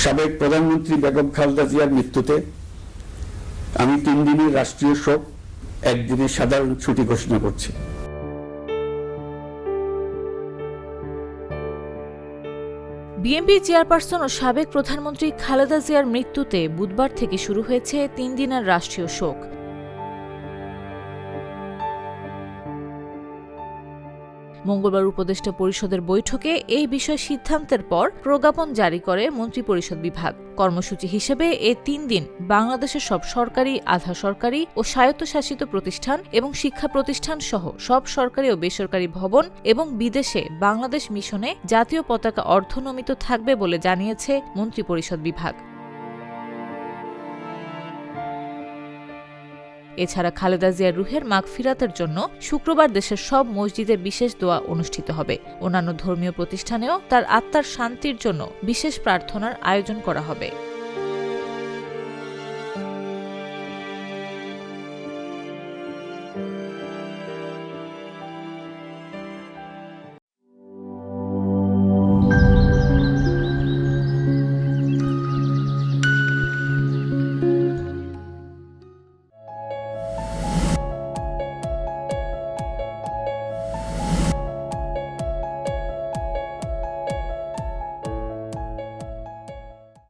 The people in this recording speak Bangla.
সাবেক প্রধানমন্ত্রী বেগম খালেদা জিয়ার মৃত্যুতে আমি 3 দিনের রাষ্ট্রীয় শোক, 1 দিনের সাধারণ ছুটি ঘোষণা করছি। বিএনপি চেয়ারপারসন ও সাবেক প্রধানমন্ত্রী খালেদা জিয়ার মৃত্যুতে বুধবার থেকে শুরু হয়েছে 3 দিনের রাষ্ট্রীয় শোক। মঙ্গলবার উপদেষ্টা পরিষদের বৈঠকে এই বিষয়ে সিদ্ধান্তের পর প্রজ্ঞাপন জারি করে মন্ত্রিপরিষদ বিভাগ। কর্মসূচি হিসেবে এই 3 দিন বাংলাদেশের সব সরকারি, আধা সরকারি ও স্বায়ত্তশাসিত প্রতিষ্ঠান এবং শিক্ষা প্রতিষ্ঠান সহ সব সরকারি ও বেসরকারি ভবন এবং বিদেশে বাংলাদেশ মিশনে জাতীয় পতাকা অর্ধনমিত থাকবে বলে জানিয়েছে মন্ত্রিপরিষদ বিভাগ। এছাড়া খালেদা জিয়ার রুহের মাগফিরাতের জন্য শুক্রবার দেশের সব মসজিদে বিশেষ দোয়া অনুষ্ঠিত হবে। অন্যান্য ধর্মীয় প্রতিষ্ঠানেও তার আত্মার শান্তির জন্য বিশেষ প্রার্থনার আয়োজন করা হবে।